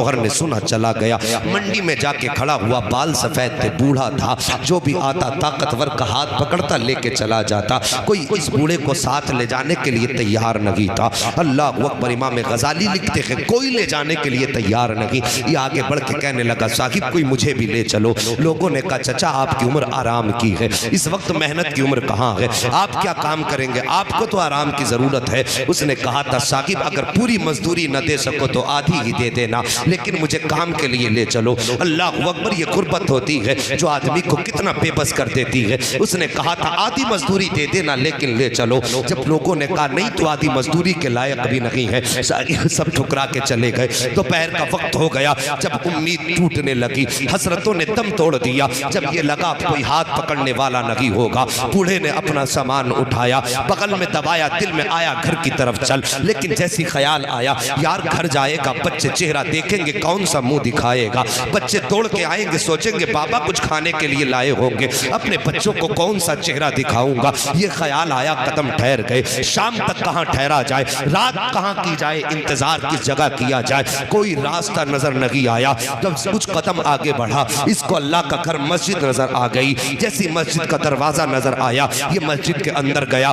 شوہر نے سنا چلا گیا، منڈی میں جا کے کھڑا ہوا، بال سفید تھے، بوڑھا تھا، جو بھی آتا طاقتور کا ہاتھ پکڑتا لے کے چلا جاتا، کوئی اس بوڑھے کو ساتھ لے جانے کے لیے تیار نہیں تھا۔ اللہ اکبر، امام غزالی لکھتے ہیں کوئی لے جانے کے لیے تیار نہیں۔ یہ آگے بڑھ کے کہنے لگا صاحب کوئی مجھے بھی لے چلو۔ لوگوں نے کہا چچا آپ کی عمر آرام کی ہے، اس وقت محنت کی عمر کہاں ہے، آپ کیا کام کریں گے، آپ کو تو آرام کی ضرورت ہے۔ اس نے کہا تھا صاحب اگر پوری مزدوری نہ دے سکو تو آدھی ہی دے دینا، لیکن مجھے کام کے لیے لے چلو۔ اللہ اکبر، یہ قربت ہوتی ہے جو آدمی کو کتنا بے بس کر دیتی ہے۔ اس نے کہا تھا آدھی مزدوری دے دینا لیکن لے چلو۔ جب لوگوں نے کہا نہیں تو آدھی مزدوری کے لائق بھی نہیں ہے، سب ٹھکرا کے چلے گئے۔ دوپہر کا وقت ہو گیا، جب امید ٹوٹنے لگی، حسرتوں نے دم توڑ دیا، جب یہ لگا کوئی ہاتھ پکڑنے والا نہیں ہوگا، بوڑھے نے اپنا سامان اٹھایا، بغل میں دبایا، دل میں آیا گھر کی طرف چل، لیکن جیسی خیال آیا یار گھر جائے گا، بچے چہرہ دیکھیں گے کون سا منہ دکھائے گا، بچے دوڑ کے آئیں گے سوچیں گے بابا کچھ کھانے کے لیے لائے ہوں گے، اپنے بچوں کو کون سا چہرہ دکھاؤں گا۔ یہ خیال آیا، قدم ٹھہر گئے، شام تک کہاں ٹھہرا جائے، رات کہاں کی جائے، انتظار کس جگہ کیا جائے، کوئی راستہ نظر نہیں آیا۔ جب کچھ قدم آگے بڑھا، اس کو اللہ کا گھر مسجد نظر آ گئی، جیسی مسجد کا دروازہ نظر آیا یہ مسجد کے اندر گیا،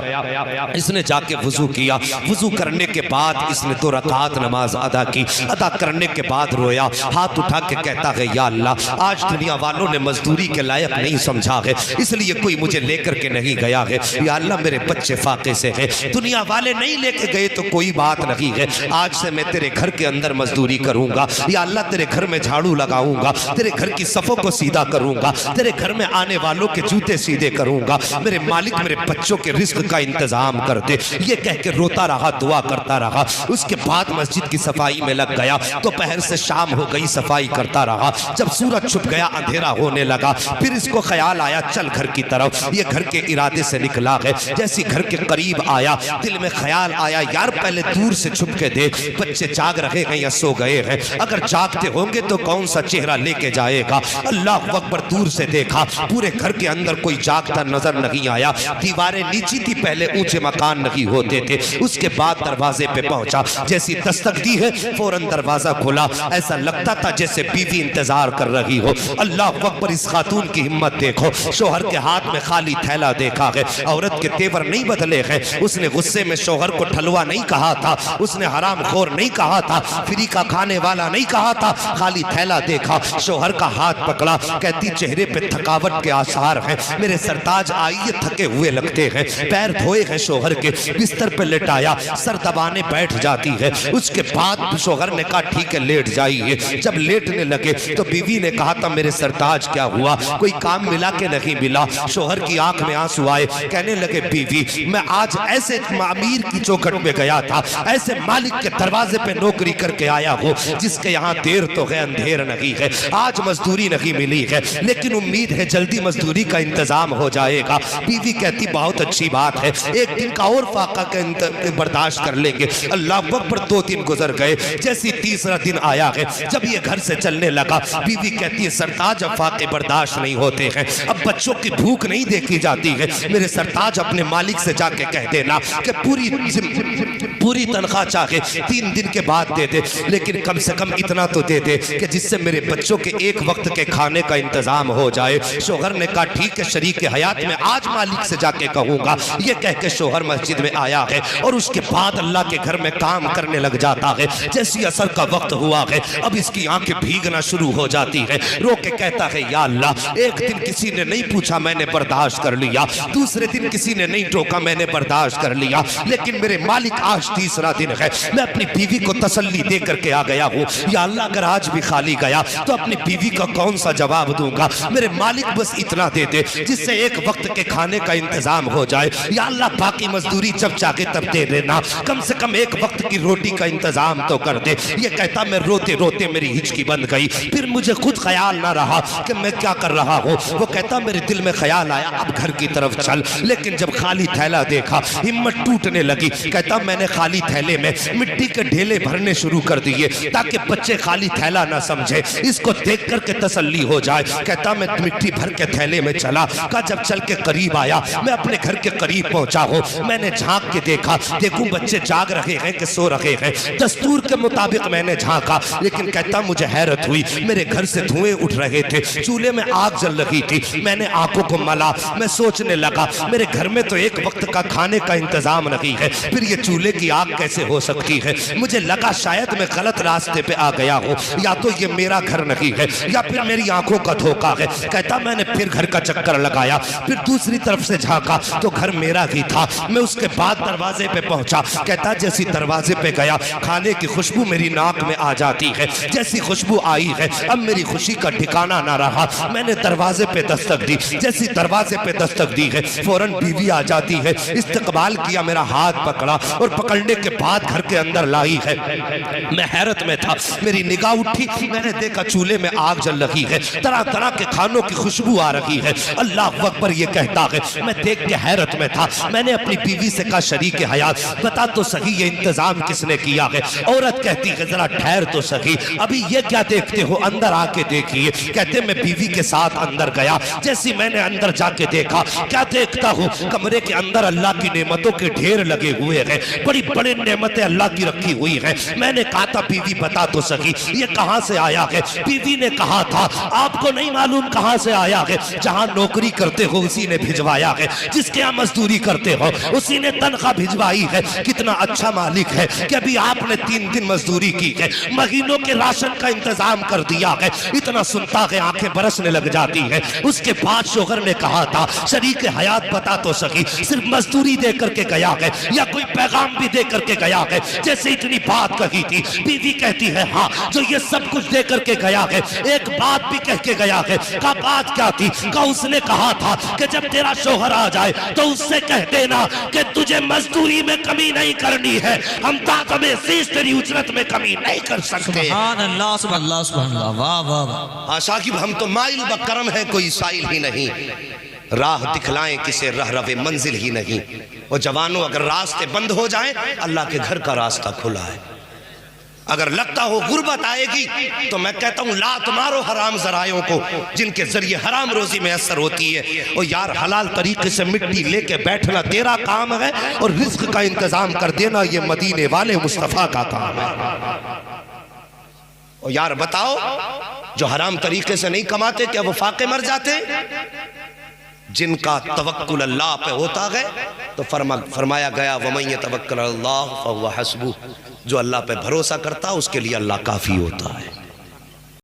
اس نے جا کے وضو کیا، وضو کرنے کے بعد اس نے 2 رکعت نماز ادا کی، ادا کرنے کے بعد رویا، ہاتھ اٹھا کے کہتا ہے یا اللہ آج دنیا والوں نے مزدوری کے لائق نہیں سمجھا ہے، اس لیے کوئی مجھے لے کر کے نہیں گیا ہے، یا اللہ میرے بچے فاقے سے ہیں، دنیا والے نہیں لے کے گئے تو کوئی بات نہیں ہے، آج سے میں تیرے گھر کے اندر مزدوری کروں گا، یا اللہ تیرے گھر میں جھاڑو لگاؤں گا، تیرے گھر کی صفوں کو سیدھا کروں گا، تیرے گھر میں آنے والوں کے جوتے سیدھے کروں گا، میرے مالک میرے بچوں کے رزق کا انتظام کر دے۔ یہ کہہ کے روتا رہا، دعا کرتا رہا، اس کے بعد مسجد کی صفائی میں لگ گیا، دوپہر سے شام ہو گئی صفائی کرتا رہا، جب سورج چھپ گیا اندھیرا ہونے لگا، پھر اس کو خیال آیا چل گھر کی طرف، یہ گھر کے ارادے سے نکلا ہے، جیسی گھر کے قریب آیا دل میں خیال آیا یار پہلے دور سے چھپ کے دیکھ بچے جاگ رہے ہیں یا سو گئے ہیں، اگر جاگتے ہوں گے تو کون سا چہرہ لے کے جائے گا۔ اللہ اکبر، دور سے دیکھا پورے گھر کے اندر کوئی جاگتا نظر نہیں آیا، دیواریں نیچی تھی، پہلے اونچے مکان نہیں ہوتے تھے، اس کے بعد دروازے پہ پہنچا، جیسی دستک دی ہے فوراً دروازہ کھلا، ایسا لگتا تھا جیسے بیوی انتظار کر رہی ہو۔ اللہ اکبر، اس خاتون کی ہمت دیکھو، شوہر کے ہاتھ میں خالی تھیلا دیکھا ہے، عورت کے تیور نہیں بدلے ہیں، اس نے غصے میں شوہر کو ٹھلوا نہیں کہا تھا، اس نے حرام خور نہیں کہا تھا، فری کا کھانے والا نہیں کہا تھا، خالی تھیلا دیکھا، شوہر کا ہاتھ پکڑا، کہتی چہرے پہ تھکاوٹ کے آثار ہیں، میرے سرتاج آئیے تھکے ہوئے لگتے ہیں، پیر دھوئے ہیں شوہر کے، بستر پہ لٹایا، سر دبانے بیٹھ جاتی ہے، اس کے بعد شوہر نے کہا ٹھیک ہے لیٹ جائیے، جب لیٹنے لگے تو بیوی نے کہا تھا میرے سرتاج کیا ہوا، کوئی کام ملا کہ نہیں ملا، شوہر کی آنکھ میں آنسو آئے، کہنے لگے بیوی میں آج ایسے امیر کی چوکھٹ میں گیا تھا، ایسے مالک کے دروازے پہ نوکری کر کے آیا ہوں جس کے یہاں دیر تو ہے اندھیر نہیں ہے، آج مزدوری نہیں ملی ہے لیکن امید ہے جلدی مزدوری کا انتظام ہو جائے گا۔ بیوی کہتی بہت اچھی بات ہے، ایک دن کا اور فاقہ کا برداشت کر لیں گے۔ اللہ اکبر، 2 دن گزر گئے، جیسی تیسرا دن آیا ہے، جب یہ گھر سے چلنے لگا بیوی کہتی ہے سرتاج اب فاقے برداشت نہیں ہوتے ہیں، اب بچوں کی بھوک نہیں دیکھی جاتی ہے، میرے سرتاج اپنے مالک سے جا کے کہہ دینا کہ پوری تنخواہ چاہے 3 دن کے بعد دے دے، لیکن کم سے کم اتنا تو دے دے کہ جس سے میرے بچوں کے ایک وقت کے کھانے کا انتظام ہو جائے۔ شوہر نے کہا ٹھیک ہے شریک حیات میں آج مالک سے جا کے کہوں گا۔ یہ کہہ کے شوہر مسجد میں آیا ہے اور اس کے بعد اللہ کے گھر میں کام کرنے لگ جاتا ہے، جیسی عصر کا وقت ہوا ہے اب اس کی آنکھیں بھیگنا شروع ہو جاتی ہے، رو کے کہتا ہے یا اللہ ایک دن کسی نے نہیں پوچھا میں نے برداشت کر لیا، دوسرے دن کسی نے نہیں ٹوکا میں نے برداشت کر لیا، لیکن میرے مالک آج تیسرا دن ہے، میں اپنی بیوی کو تسلی دے کر کے آ گیا ہوں، یا اللہ اگر آج بھی خالی گیا تو اپنی بیوی کا کون سا جواب دوں گا، میرے مالک بس اتنا دے دے جس سے ایک وقت کے کھانے کا انتظام ہو جائے، یا اللہ باقی مزدوری جب چاہے تب دے دینا، کم سے کم ایک وقت کی روٹی کا انتظام تو کر دے۔ یہ کہتا میں روتے روتے میری ہچکی بند گئی، پھر مجھے خود خیال نہ رہا کہ میں کیا کر رہا ہوں، وہ کہتا میرے دل میں خیال آیا اب گھر کی طرف چل، لیکن جب خالی تھیلا دیکھا ہمت ٹوٹنے لگی، کہتا میں نے خالی تھیلے میں مٹی کے ڈھیلے بھرنے شروع کر دیے تاکہ بچے خالی تھیلا نہ سمجھے، اس کو دیکھ کر کے تسلی ہو جائے، کہتا میں مٹی بھر کے تھیلے میں چلا، کہا جب چل کے قریب آیا میں اپنے گھر کے قریب پہنچا ہوں، میں نے جھانک کے دیکھا، دیکھوں بچے جاگ رہے ہیں کہ سو رہے ہیں، دستور کے مطابق میں نے جھانکا، لیکن کہتا مجھے حیرت ہوئی، میرے گھر سے دھوئیں اٹھ رہے تھے، چولہے میں آگ جل رہی تھی، میں نے آنکھوں کو ملا، میں سوچنے لگا میرے گھر میں تو ایک وقت کا کھانے کا انتظام نہیں ہے، پھر یہ چولہے کی آگ کیسے ہو سکتی ہے؟ مجھے لگا شاید میں غلط راستے پہ آ گیا ہوں، یا تو یہ میرا گھر نہیں ہے یا پھر میری آنکھوں کا دھوکہ ہے۔ کہتا میں نے پھر گھر کا چکر لگایا، پھر دوسری طرف سے جھانکا تو گھر میرا ہی تھا۔ میں اس کے بعد دروازے پہ پہنچا، کہتا جیسی دروازے پہ گیا کھانے کی خوشبو میری ناک میں آ جاتی ہے، جیسی خوشبو آئی ہے اب میری خوشی کا ٹھکانہ نہ رہا۔ میں نے دروازے پہ دستک دی، جیسی دروازے پہ دستک دی ہے فوراً بیوی آ جاتی ہے، استقبال کیا، میرا ہاتھ پکڑا اور پکڑنے کے بعد گھر کے اندر لائی ہے۔ میں حیرت میں تھا، میری نگاہ اٹھی، میں نے دیکھا چولہے میں آگ جل رہی ہے، طرح طرح کے کھانوں کی خوشبو آ رہی ہے۔ اللہ اکبر یہ کہتا ہے، میں دیکھ کے حیرت میں تھا۔ میں نے اپنی بیوی سے کہا شریک حیات بتا تو صحیح یہ انتظام کس نے کیا ہے؟ عورت کہتی ہے ذرا ٹھہر تو صحیح، ابھی یہ کیا دیکھتے ہو، اندر آ کے دیکھیے۔ کہتے میں بیوی کے ساتھ اندر گیا، جیسی میں نے اندر جا کے دیکھا کیا دیکھتا ہوں، کمرے کے اندر اللہ کی نعمتوں کے ڈھیر لگے ہوئے ہیں، بڑی بڑی نعمتیں اللہ کی رکھی ہوئی ہیں۔ میں نے کہا تھا بیوی بتا تو صحیح یہ کہاں سے آیا ہے؟ بیوی نے کہا تھا آپ کو نہیں معلوم کہاں سے آیا ہے، جہاں نوکری کرتے ہو اسی نے بھجوایا ہے، جس کے یہاں مزدوری کرتے ہو اسی نے تنخواہ بھجوائی ہے۔ کتنا اچھا مالک ہے کہ ابھی آپ نے 3 دن مزدوری کی ہے، مہینوں کے راشن کا انتظام کر دیا ہے۔ اتنا سنتا ہے آنکھیں برسنے لگ جاتی ہیں۔ اس کے بعد شوہر نے کہا تھا شریک حیات بتا تو سکی صرف مزدوری دے کر کے گیا ہے یا کوئی پیغام بھی دے کر کے گیا ہے؟ جیسے اتنی بات کہی تھی بیوی کہتی ہے ہاں جو یہ سب کچھ دے کر کے گیا ہے ایک بات بھی کہہ کے گیا ہے۔ کہا بات کیا تھی؟ کہا اس نے کہا تھا کہ جب تیرا شوہر آ جائے تو اس سے کہہ دینا کہ تجھے مزدوری میں کمی نہیں کرنی ہے، ہم داغم عزیز تیری اجرت میں کمی نہیں کر سکتے۔ سبحان اللہ سبحان اللہ سبحان اللہ، واہ واہ واہ۔ شاکب ہم تو مائل بکرم ہے کوئی سائل ہی نہیں، راہ دکھلائیں کسے رہ رو منزل ہی نہیں۔ اور جوانوں اگر راستے بند ہو جائیں اللہ کے گھر کا راستہ کھلا ہے۔ اگر لگتا ہو غربت آئے گی تو میں کہتا ہوں لات مارو حرام ذرائعوں کو جن کے ذریعے حرام روزی میں اثر ہوتی ہے۔ اور یار حلال طریقے سے مٹی لے کے بیٹھنا تیرا کام ہے اور رزق کا انتظام کر دینا یہ مدینے والے مصطفیٰ کا کام ہے۔ اور یار بتاؤ جو حرام طریقے سے نہیں کماتے کیا وہ فاقے مر جاتے؟ جن کا توکل اللہ پہ ہوتا ہے تو فرمایا گیا وَمَن يَتَوَكَّلْ عَلَى اللَّهِ فَهُوَ حَسْبُهُ، جو اللہ پہ بھروسہ کرتا اس کے لیے اللہ کافی ہوتا ہے۔